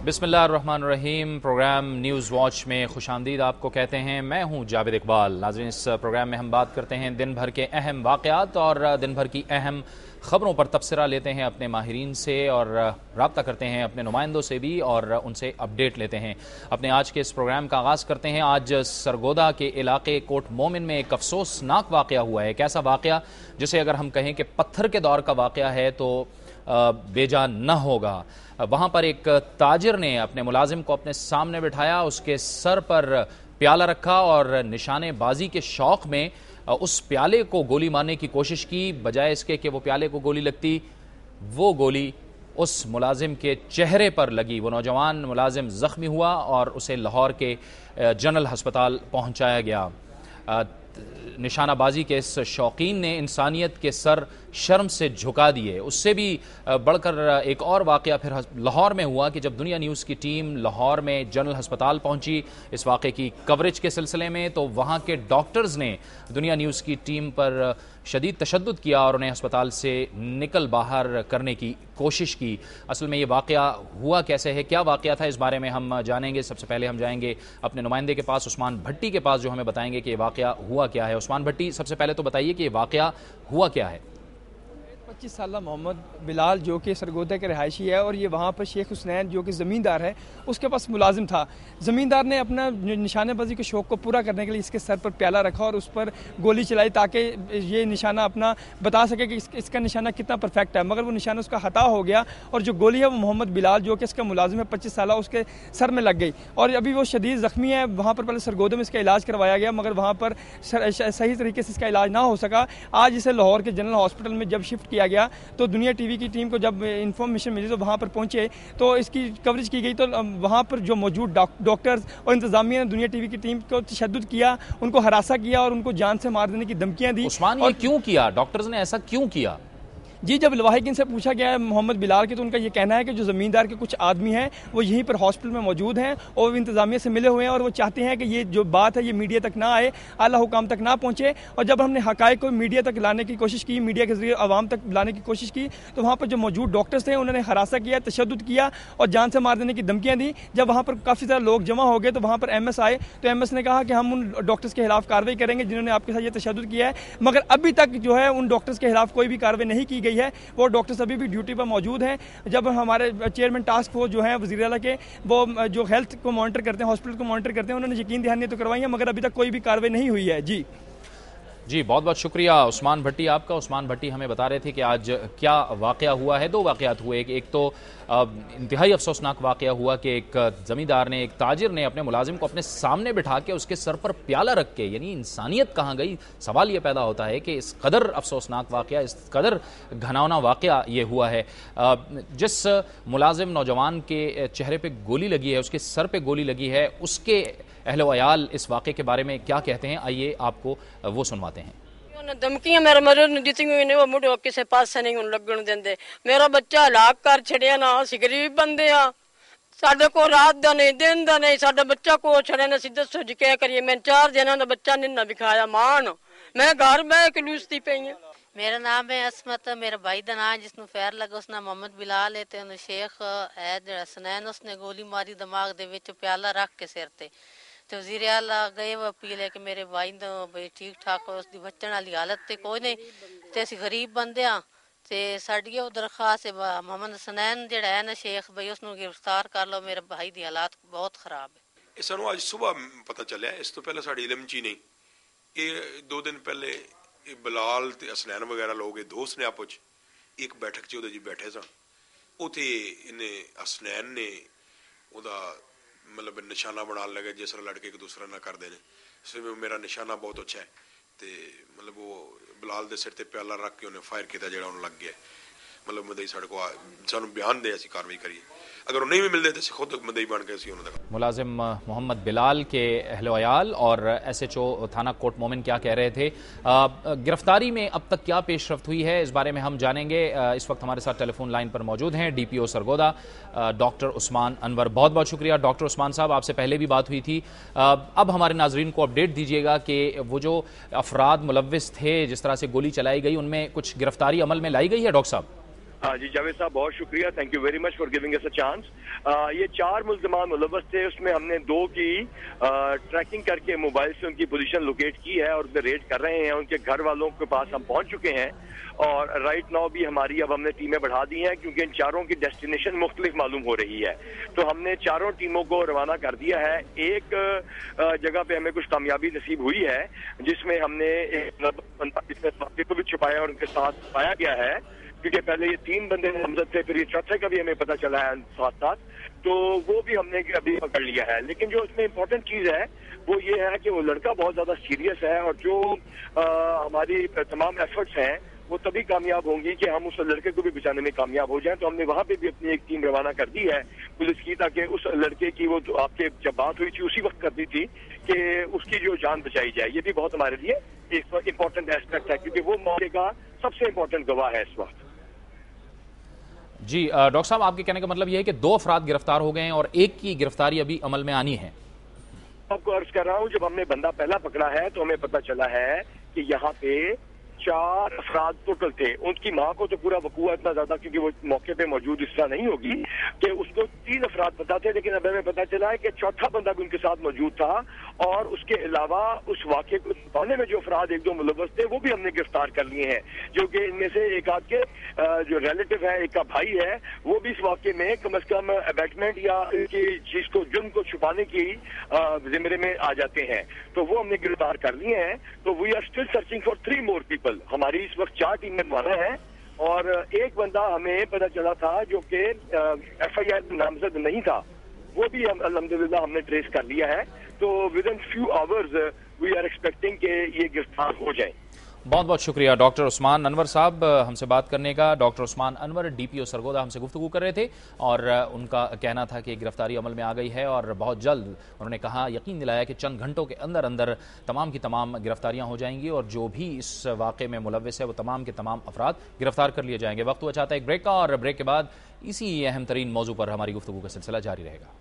बिस्मिल्लाहिर्रहमानिर्रहीम। Programme news watch में खुशामदीद आपको कहते हैं। मैं हूं जावेद इकबाल। नाज़रीन, इस प्रोग्राम में हम बात करते हैं दिन भर के अहम वाक़यात और दिन भर की अहम ख़बरों पर तबसरा लेते हैं अपने माहिरीन से और रब्ता करते हैं अपने नुमाइंदों से भी और उनसे अपडेट लेते हैं। अपने आज के इस प्रोग्राम का आगाज़ करते हैं। आज सरगोदा के इलाके कोट मोमिन में एक अफसोसनाक वाक़या हुआ है। एक ऐसा वाक़या जिसे अगर हम कहें कि पत्थर के दौर का वाक़या है तो बेजान न होगा। वहाँ पर एक ताजिर ने अपने मुलाजिम को अपने सामने बिठाया, उसके सर पर प्याला रखा और निशानेबाजी के शौक़ में उस प्याले को गोली मारने की कोशिश की। बजाय इसके कि वो प्याले को गोली लगती, वो गोली उस मुलाजिम के चेहरे पर लगी। वो नौजवान मुलाजिम ज़ख्मी हुआ और उसे लाहौर के जनरल हस्पताल पहुँचाया गया। निशानाबाजी के इस शौकीन ने इंसानियत के सर शर्म से झुका दिए। उससे भी बढ़कर एक और वाक़या फिर लाहौर में हुआ कि जब दुनिया न्यूज़ की टीम लाहौर में जनरल हस्पताल पहुंची इस वाक़े की कवरेज के सिलसिले में, तो वहाँ के डॉक्टर्स ने दुनिया न्यूज़ की टीम पर शदीद तशद्दुद किया और उन्हें अस्पताल से निकल बाहर करने की कोशिश की। असल में ये वाक़या हुआ कैसे है, क्या वाक़या था, इस बारे में हम जानेंगे। सबसे पहले हम जाएंगे अपने नुमाइंदे के पास, उस्मान भट्टी के पास, जो हमें बताएंगे कि ये वाक़या हुआ क्या है। उस्मान भट्टी, सबसे पहले तो बताइए कि ये वाक़या हुआ क्या है। 25 साल मोहम्मद बिलाल जो कि सरगोदा के रहायशी है और ये वहाँ पर शेख हुसनैन जो कि ज़मींदार है उसके पास मुलाजिम था। ज़मींदार ने अपना निशानेबाजी के शौक़ को पूरा करने के लिए इसके सर पर प्याला रखा और उस पर गोली चलाई ताकि ये निशाना अपना बता सके कि इसका निशाना कितना परफेक्ट है, मगर वो निशाना उसका हता हो गया और जो गोली है वो मोहम्मद बिलाल जो कि इसका मुलाजिम है 25 साल, उसके सर में लग गई और अभी वो शदीद ज़ख्मी है। वहाँ पर पहले सरगोदा में इसका इलाज करवाया गया मगर वहाँ पर सही तरीके से इसका इलाज ना हो सका। आज इसे लाहौर के जनरल हॉस्पिटल में जब शिफ्ट किया गया तो दुनिया टीवी की टीम को जब इन्फॉर्मेशन मिली तो वहाँ पर पहुँचे तो इसकी कवरेज की गई। तो वहाँ पर जो मौजूद डॉक्टर्स और इंतजामिया ने दुनिया टीवी की टीम को तशद्दुद किया, उनको हरासा किया और उनको जान से मार देने की धमकियाँ दी। उस्मान, ये क्यों किया? डॉक्टर्स ने ऐसा क्यों किया? जी, जब लवाहिकीन से पूछा गया है मोहम्मद बिलाल के तो उनका ये कहना है कि जो ज़मींदार के कुछ आदमी हैं वो यहीं पर हॉस्पिटल में मौजूद हैं और वो इंतज़ामिया से मिले हुए हैं और वो चाहते हैं कि ये जो बात है ये मीडिया तक ना आए, आला हुकाम तक ना पहुँचे। और जब हमने हक़ाइक़ को मीडिया तक लाने की कोशिश की, मीडिया के ज़रिए आवाम तक लाने की कोशिश की, तो वहाँ पर जो मौजूद डॉक्टर्स थे उन्होंने हरासा किया, तशद्दुद किया और जान से मार देने की धमकियाँ दी। जब वहाँ पर काफ़ी सारे लोग जमा हो गए तो वहाँ पर MS आए तो MS ने कहा कि हम उन डॉक्टर्स के खिलाफ कार्रवाई करेंगे जिन्होंने आपके साथ ये तशद्दुद किया है, मगर अभी तक जो है उन डॉक्टर्स के खिलाफ कोई भी कार्रवाई नहीं की गई है। वो डॉक्टर अभी भी ड्यूटी पर मौजूद हैं। जब हमारे चेयरमैन टास्क फोर्स जो है वज़ीर आला के, वो जो हेल्थ को मॉनिटर करते हैं, हॉस्पिटल को मॉनिटर करते हैं, उन्होंने यकीन दहानी तो करवाई है मगर अभी तक कोई भी कार्रवाई नहीं हुई है। जी बहुत बहुत शुक्रिया उस्मान भट्टी आपका। उस्मान भट्टी हमें बता रहे थे कि आज क्या वाक़या हुआ है। दो वाक़यात हुए। एक तो इंतहाई अफसोसनाक वाक़या हुआ कि एक ज़मींदार ने, एक ताजिर ने अपने मुलाजिम को अपने सामने बिठा के उसके सर पर प्याला रख के, यानी इंसानियत कहाँ गई? सवाल ये पैदा होता है कि इस कदर अफसोसनाक वाक़या, इस कदर घनावना वाक़या ये हुआ है। जिस मुलाजिम नौजवान के चेहरे पर गोली लगी है, उसके सर पर गोली लगी है, उसके अहले वयाल इस वाक़े के बारे में क्या कहते हैं, आइए आपको वो सुनवाते हैं। धमकियां मेरे मरे दी ने वो मुझे किसी पास नहीं लगन देंगे। मेरा बच्चा हलाक कर छड़िया ना, असं गरीब बंदे हाँ, साडे को रात का नहीं दिन का नहीं, साडा बच्चा को छड़े ना। दसो जी क्या करिए, मैं 4 दिनों का बच्चा नहीं विखाया मान, मैं घर बह के लूसती पई हूं। मेरा नाम है असमत, मेरा भाई का नाम जिसनु फैर लगा उसका मोहम्मद बिलाल है ते शेख है जड़ा सनैन, उसने गोली मारी दिमाग दे विच प्याला रख के सिर ते। तो वज़ीर आला गए वो अपील है कि मेरे भाई तो भाई ठीक ठाक हो, उसकी बचने वाली हालत तो कोई नहीं, तो असं गरीब बंदे हाँ, तो साड़ी वो दरखास्त है मोहम्मद सनैन जड़ा है ना शेख भाई उसको गिरफ्तार कर लो, मेरे भाई की हालात बहुत खराब है। सानू अज सुबह पता चलिया, इस तो पहले साड़ी इलम ची नहीं। ये 2 दिन पहले बिलाल ते हसनैन वगैरह लोग दोस्त ने आपस एक बैठक च जी बैठे सन, उथे इन्हें हसनैन ने उदा मतलब निशाना बना लगे जिस तरह लड़के एक दूसरे ना करते हैं। इसमें मेरा निशाना बहुत अच्छा है, तो मतलब वो बिलाल के सिर ते प्याला रख के उन्हें फायर किया जो लग गया। मतलब मदई साढ़े को सानू बयान दे, असी कार्रवाई करिए, अगर वो नहीं भी मिलते तो खुद मदई बन के मुलाजिम मोहम्मद बिलाल के अहले वयाल और SHO थाना कोट मोमिन क्या कह रहे थे। गिरफ्तारी में अब तक क्या पेशरफ्त हुई है, इस बारे में हम जानेंगे। इस वक्त हमारे साथ टेलीफोन लाइन पर मौजूद हैं DPO सरगोदा डॉक्टर उस्मान अनवर। बहुत बहुत शुक्रिया डॉक्टर उस्मान साहब, आपसे पहले भी बात हुई थी। अब हमारे नाजरीन को अपडेट दीजिएगा कि वो जो अफराद मुलव्विस थे, जिस तरह से गोली चलाई गई, उनमें कुछ गिरफ्तारी अमल में लाई गई है डॉक्टर साहब? जी जावेद साहब, बहुत शुक्रिया, thank you very much for giving us a chance. ये 4 मुल्ज़मान मुलव्वस थे, उसमें हमने 2 की ट्रैकिंग करके मोबाइल से उनकी पोजीशन लोकेट की है और उसमें रेड कर रहे हैं। उनके घर वालों के पास हम पहुंच चुके हैं और राइट नाउ भी हमारी अब हमने टीमें बढ़ा दी हैं क्योंकि इन चारों की डेस्टिनेशन मुख्तलिफ मालूम हो रही है। तो हमने चारों टीमों को रवाना कर दिया है। एक जगह पे हमें कुछ कामयाबी नसीब हुई है जिसमें हमने एक बंदा जिसने को भी छुपाया और उनके साथ पाया गया है, क्योंकि पहले ये 3 बंदे नामजद थे, फिर ये चौथे का भी हमें पता चला है साथ साथ, तो वो भी हमने अभी पकड़ लिया है। लेकिन जो इसमें इम्पोर्टेंट चीज है वो ये है कि वो लड़का बहुत ज्यादा सीरियस है और जो हमारी तमाम एफर्ट्स हैं वो तभी कामयाब होंगी कि हम उस लड़के को भी बचाने में कामयाब हो जाएं। तो हमने वहां पे भी अपनी एक टीम रवाना कर दी है पुलिस की, ताकि उस लड़के की वो जो आपके जब बात हुई थी उसी वक्त कर दी थी कि उसकी जो जान बचाई जाए। ये भी बहुत हमारे लिए एक इम्पोर्टेंट एस्पेक्ट है क्योंकि वो मौके का सबसे इम्पोर्टेंट गवाह है इस वक्त। जी डॉक्टर साहब, आपके कहने का मतलब यह है कि 2 अफराद गिरफ्तार हो गए हैं और एक की गिरफ्तारी अभी अमल में आनी है। आपको अर्ज कर रहा हूँ, जब हमने बंदा पहला पकड़ा है तो हमें पता चला है कि यहाँ पे 4 अफराद टोटल थे। उनकी माँ को तो पूरा वकूआ इतना ज्यादा क्योंकि वो मौके पे मौजूद इस तरह नहीं होगी कि उसको 3 अफराद पता थे, लेकिन अब हमें पता चला है कि चौथा बंदा भी उनके साथ मौजूद था और उसके अलावा उस वाक़े को छुपाने में जो अफराद 1-2 मुलव्वस थे वो भी हमने गिरफ्तार कर लिए हैं, जो कि इनमें से एक आध के जो रिलेटिव है, एक का भाई है, वो भी इस वाक़े में कम से कम अबैटमेंट या इनकी चीज को जुर्म को छुपाने की जिम्मे में आ जाते हैं। तो वो हमने गिरफ्तार कर लिए हैं। तो we are still searching for 3 more people. हमारी इस वक्त 4 टीमें रवाना है और एक बंदा हमें पता चला था जो कि FIR नामजद नहीं था, वो भी अल्हम्दुलिल्लाह हमने ट्रेस कर लिया है। तो within few hours we are expecting कि ये गिरफ्तार हो जाए। बहुत बहुत शुक्रिया डॉक्टर उस्मान अनवर साहब हमसे बात करने का। डॉक्टर उस्मान अनवर DPO सरगोदा हमसे गुफ्तगू कर रहे थे और उनका कहना था कि गिरफ्तारी अमल में आ गई है और बहुत जल्द उन्होंने कहा, यकीन दिलाया कि चंद घंटों के अंदर अंदर तमाम की तमाम गिरफ्तारियां हो जाएंगी और जो भी इस वाक़े में मुलव्विस है वो तमाम के तमाम अफराद गिरफ्तार कर लिए जाएंगे। वक्त हुआ चाहता है एक ब्रेक का और ब्रेक के बाद इसी अहम तरीन मौजू पर हमारी गुफ्तगू का सिलसिला जारी रहेगा।